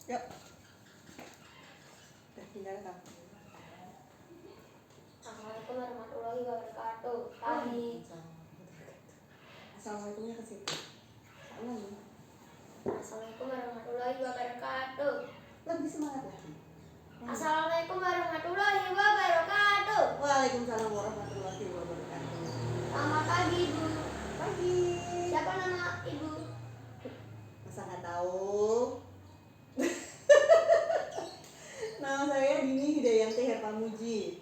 Yuk. Tinggal kan. Assalamualaikum warahmatullahi wabarakatuh. Kami. Assalamualaikumnya ke situ. Assalamualaikum warahmatullahi wabarakatuh. Lebih semangat lagi. Assalamualaikum warahmatullahi wabarakatuh. Waalaikumsalam warahmatullahi wabarakatuh. Selamat pagi, Ibu. Pagi. Siapa nama Ibu? Masa nggak tahu? Nama saya Dini Hidayanti Herpamuji.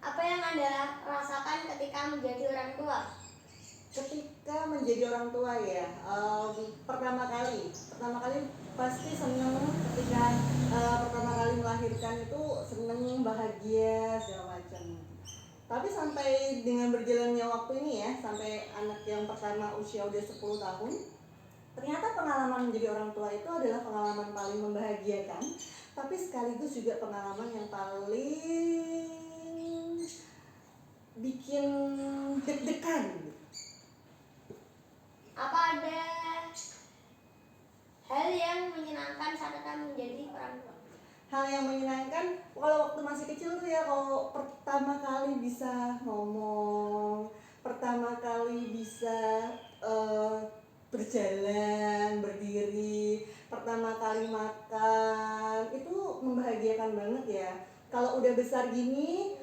Apa yang Anda rasakan ketika menjadi orang tua? Ketika menjadi orang tua ya, pertama kali pasti seneng ketika pertama kali melahirkan itu seneng, bahagia segala macam. Tapi sampai dengan berjalannya waktu ini ya, sampai anak yang pertama usia udah 10 tahun, ternyata pengalaman menjadi orang tua itu adalah pengalaman paling membahagiakan, tapi sekaligus juga pengalaman yang paling bikin deg-degan. Apa ada hal yang menyenangkan saat Anda menjadi orang tua? Hal yang menyenangkan, kalau waktu masih kecil tuh ya, kalau pertama kali bisa ngomong, pertama kali bisa berjalan, berdiri, pertama kali makan, itu membahagiakan banget ya. Kalau udah besar gini,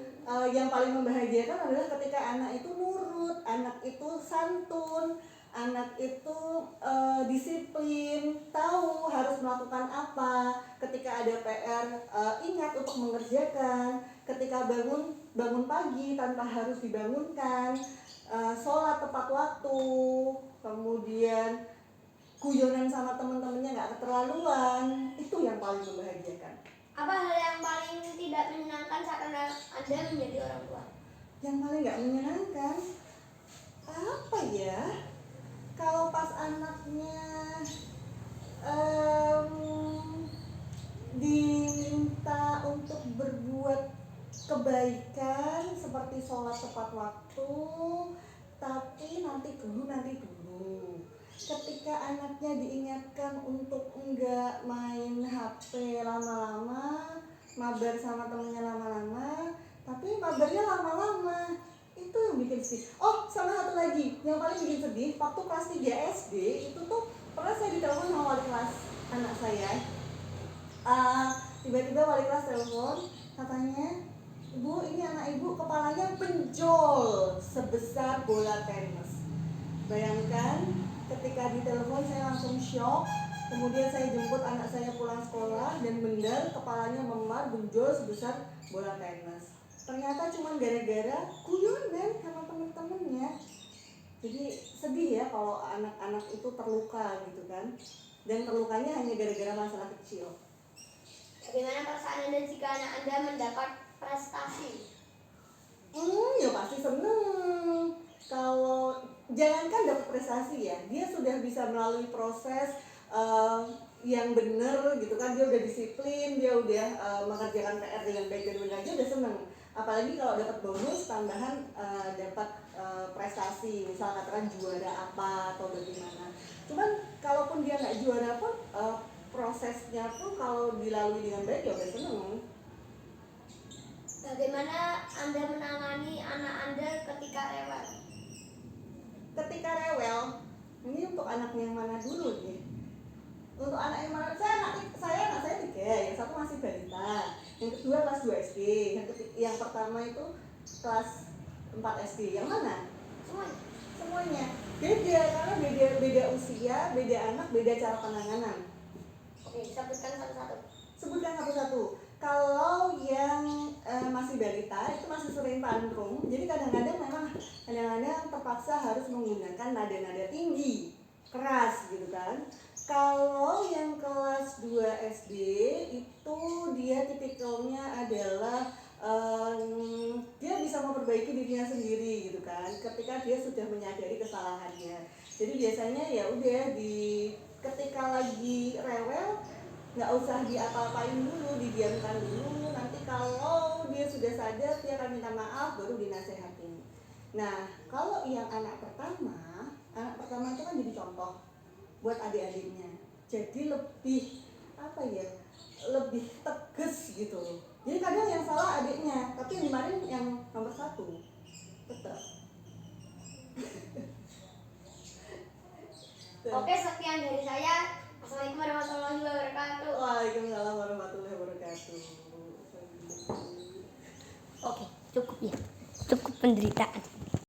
yang paling membahagiakan adalah ketika anak itu nurut, anak itu santun, anak itu disiplin, tahu harus melakukan apa, ketika ada PR ingat untuk mengerjakan, ketika bangun pagi tanpa harus dibangunkan, sholat tepat waktu, kemudian guyonan sama teman-temannya nggak keterlaluan, itu yang paling membahagiakan. Apa hal yang paling tidak menyenangkan saat Anda menjadi orang tua? Yang paling nggak menyenangkan apa ya? Kalau pas anaknya diminta untuk berbuat kebaikan seperti sholat tepat waktu, tapi nanti dulu. Ketika anaknya diingatkan untuk enggak main HP lama-lama, mabar sama temennya lama-lama, tapi mabarnya lama-lama, itu yang bikin sedih. Oh, sama satu lagi yang paling bikin sedih, waktu kelas 3 SD itu tuh pernah saya ditelepon sama wali kelas anak saya. Tiba-tiba wali kelas telepon, katanya, "Ibu, ini anak ibu kepalanya benjol sebesar bola tenis." Bayangkan, ketika ditelepon saya langsung shock. Kemudian saya jemput anak saya pulang sekolah dan benar kepalanya memar, benjol sebesar bola tenis. Ternyata cuma gara-gara guyonan sama temen-temennya. Jadi sedih ya kalau anak-anak itu terluka gitu kan. Dan terlukanya hanya gara-gara masalah kecil. Bagaimana perasaan Anda jika anak Anda mendapat prestasi? Ya pasti seneng. Kalau jangankan dapat prestasi ya, dia sudah bisa melalui proses yang benar gitu kan, dia udah disiplin, dia udah mengerjakan PR dengan baik dan benar aja udah seneng. Apalagi kalau dapat bonus tambahan, dapat prestasi, misal katakan juara apa atau bagaimana. Cuman kalaupun dia nggak juara pun, prosesnya pun kalau dilalui dengan baik ya udah seneng. Bagaimana Anda menangani anak Anda ketika rewel? Ketika rewel, ini untuk anaknya yang mana dulu nih? Untuk anak yang mana? Anak saya 3, yang satu masih balita, yang kedua kelas 2 SD, yang pertama itu kelas 4 SD. Yang mana? Semuanya. Beda, karena beda usia, beda anak, beda cara penanganan. Oke, sebutkan satu-satu. Sebutkan satu-satu. Kalau yang masih balita itu masih sering tantrum, jadi kadang-kadang terpaksa harus menggunakan nada-nada tinggi, keras gitu kan. Kalau yang kelas 2 SD itu dia tipikalnya adalah dia bisa memperbaiki dirinya sendiri gitu kan, ketika dia sudah menyadari kesalahannya. Jadi biasanya ya udah ketika lagi rewel nggak usah diapa-apain dulu, didiamkan dulu. Nanti kalau dia sudah sadar, dia akan minta maaf, baru dinasehatin. Nah, kalau yang anak pertama itu kan jadi contoh buat adik-adiknya. jadi lebih apa ya, lebih tegas gitu. Jadi kadang yang salah adiknya, tapi yang kemarin yang nomor 1 tetap. Oke, sekian dari saya. Assalamualaikum warahmatullahi wabarakatuh. Waalaikumsalam warahmatullahi wabarakatuh. Oke, cukup ya. Cukup penderitaan.